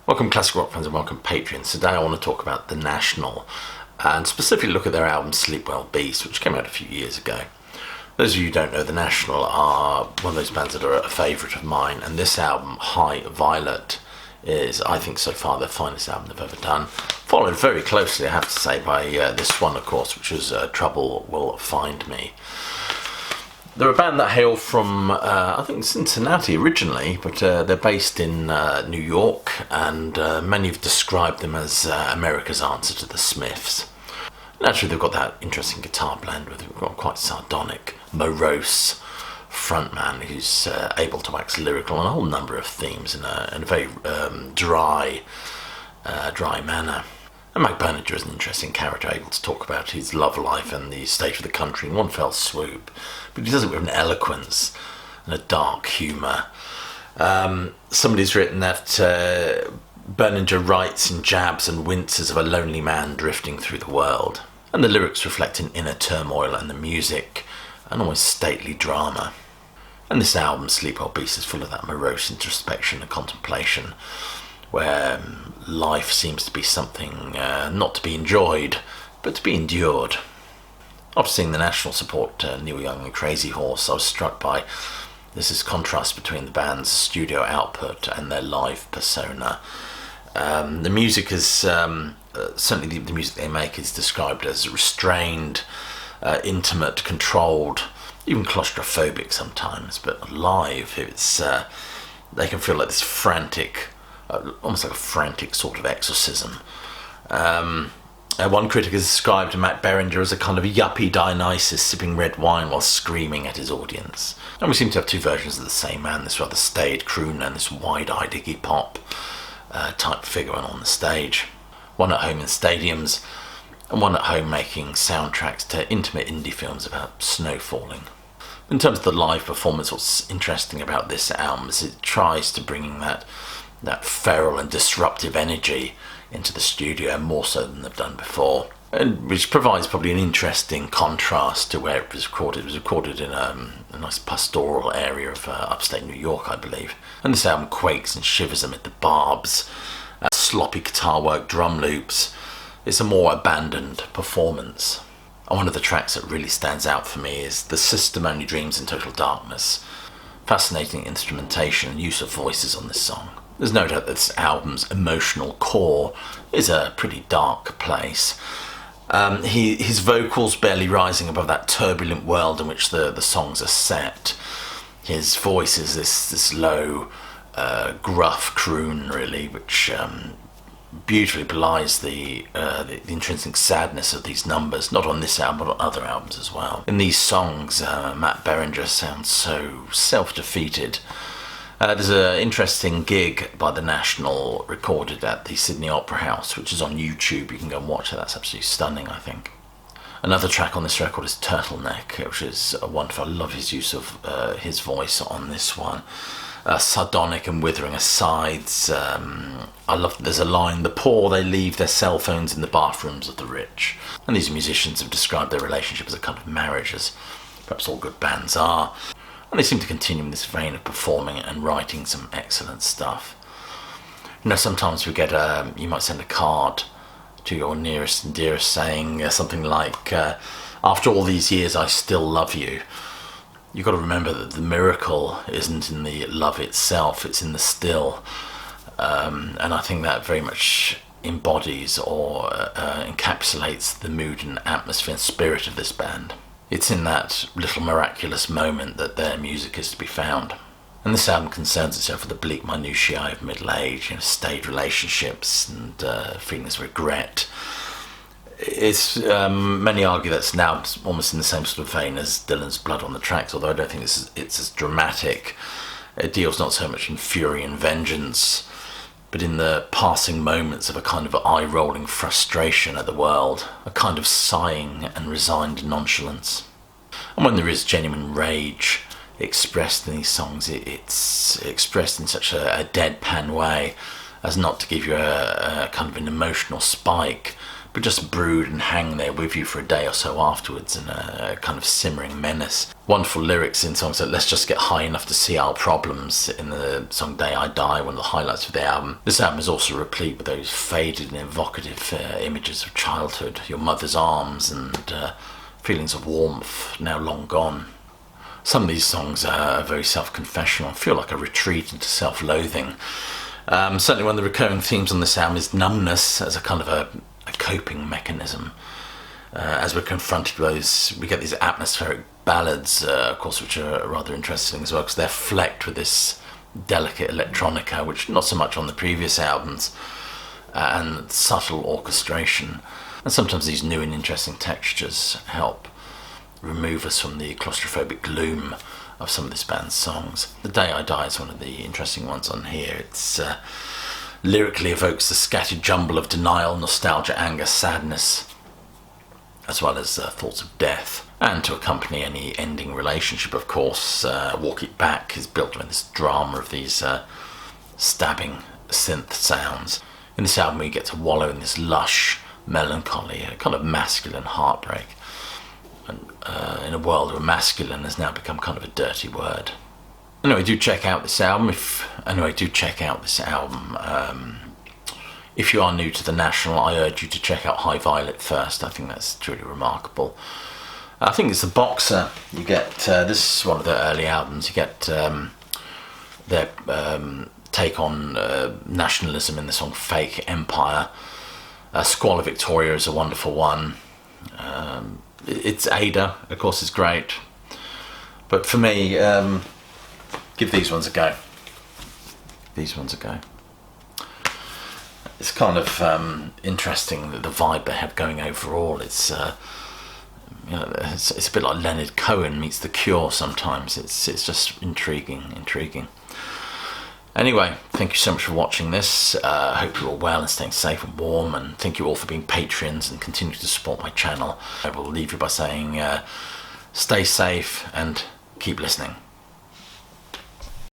Welcome classic rock fans and welcome Patreons. Today I want to talk about The National and specifically look at their album Sleep Well Beast, which came out a few years ago. Those of you who don't know, The National are one of those bands that are a favourite of mine, and this album, High Violet, is, I think, so far their finest album they've ever done. Followed very closely, I have to say, by this one, of course, which was Trouble Will Find Me. They're a band that hail from, I think, Cincinnati originally, but they're based in New York, and many have described them as America's answer to the Smiths. Naturally, they've got that interesting guitar blend with a quite sardonic, morose frontman who's able to wax lyrical on a whole number of themes in a very dry manner. And Mac Berninger is an interesting character, able to talk about his love life and the state of the country in one fell swoop, but he does it with an eloquence and a dark humour. Somebody's written that Berninger writes in jabs and winces of a lonely man drifting through the world, and the lyrics reflect an inner turmoil and the music an almost stately drama. And this album, Sleep Well Beast, is full of that morose introspection and contemplation, where life seems to be something not to be enjoyed, but to be endured. After seeing The National support Neil Young and Crazy Horse, I was struck by this contrast between the band's studio output and their live persona. The music is, certainly the music they make is described as restrained, intimate, controlled, even claustrophobic sometimes, but live it's they can feel like this frantic, almost like a frantic sort of exorcism. One critic has described Mac Berninger as a kind of a yuppie Dionysus sipping red wine while screaming at his audience. And we seem to have two versions of the same man, this rather staid crooner and this wide-eyed Iggy Pop type figure on the stage. One at home in stadiums, and one at home making soundtracks to intimate indie films about snow falling. In terms of the live performance, what's interesting about this album is it tries to bring that feral and disruptive energy into the studio more so than they've done before, and which provides probably an interesting contrast to where it was recorded. It was recorded in a nice pastoral area of upstate New York, I believe, and this album quakes and shivers amid the barbs, sloppy guitar work, drum loops. It's a more abandoned performance. And one of the tracks that really stands out for me is The System Only Dreams in Total Darkness. Fascinating instrumentation and use of voices on this song. There's no doubt that this album's emotional core is a pretty dark place. His vocals barely rising above that turbulent world in which the songs are set. His voice is this low, gruff croon, really, which beautifully belies the intrinsic sadness of these numbers, not on this album, but on other albums as well. In these songs, Matt Berninger sounds so self-defeated. There's an interesting gig by The National recorded at the Sydney Opera House, which is on YouTube. You can go and watch it. That's absolutely stunning, I think. Another track on this record is Turtleneck, which is wonderful. I love his use of his voice on this one. Sardonic and withering asides. I love that there's a line, the poor, they leave their cell phones in the bathrooms of the rich. And these musicians have described their relationship as a kind of marriage, as perhaps all good bands are. And they seem to continue in this vein of performing and writing some excellent stuff. You know, sometimes we get you might send a card to your nearest and dearest saying something like, after all these years, I still love you. You've got to remember that the miracle isn't in the love itself, it's in the still. And I think that very much embodies or encapsulates the mood and atmosphere and spirit of this band. It's in that little miraculous moment that their music is to be found. And this album concerns itself with the bleak minutiae of middle age, staid relationships and feelings of regret. It's many argue that's now almost in the same sort of vein as Dylan's Blood on the Tracks, although I don't think it's as dramatic. It deals not so much in fury and vengeance, but in the passing moments of a kind of eye-rolling frustration at the world, a kind of sighing and resigned nonchalance. And when there is genuine rage expressed in these songs, it's expressed in such a deadpan way as not to give you a kind of an emotional spike, but just brood and hang there with you for a day or so afterwards in a kind of simmering menace. Wonderful lyrics in songs like Let's Just Get High Enough to See Our Problems in the song Day I Die, one of the highlights of the album. This album is also replete with those faded and evocative images of childhood, your mother's arms, and feelings of warmth now long gone. Some of these songs are very self-confessional, feel like a retreat into self-loathing. Certainly one of the recurring themes on this album is numbness as a kind of a coping mechanism. As we're confronted with those, we get these atmospheric ballads, of course, which are rather interesting as well, because they're flecked with this delicate electronica, which not so much on the previous albums, and subtle orchestration. And sometimes these new and interesting textures help remove us from the claustrophobic gloom of some of this band's songs. The Day I Die is one of the interesting ones on here. It's lyrically evokes the scattered jumble of denial, nostalgia, anger, sadness, as well as thoughts of death. And to accompany any ending relationship, of course, Walk It Back is built around this drama of these stabbing synth sounds. In this album we get to wallow in this lush melancholy, a kind of masculine heartbreak. And, in a world where masculine has now become kind of a dirty word. Anyway, do check out this album. If you are new to the National, I urge you to check out High Violet first. I think that's truly remarkable. I think it's the Boxer. You get this is one of their early albums. You get their take on nationalism in the song "Fake Empire." Squalor Victoria is a wonderful one. It's Ada, of course, is great, but for me, give these ones a go. It's kind of interesting that the vibe they have going overall. It's it's a bit like Leonard Cohen meets The Cure sometimes. It's just intriguing. Anyway, thank you so much for watching this. I hope you're all well and staying safe and warm, and thank you all for being Patreons and continue to support my channel. I will leave you by saying stay safe and keep listening.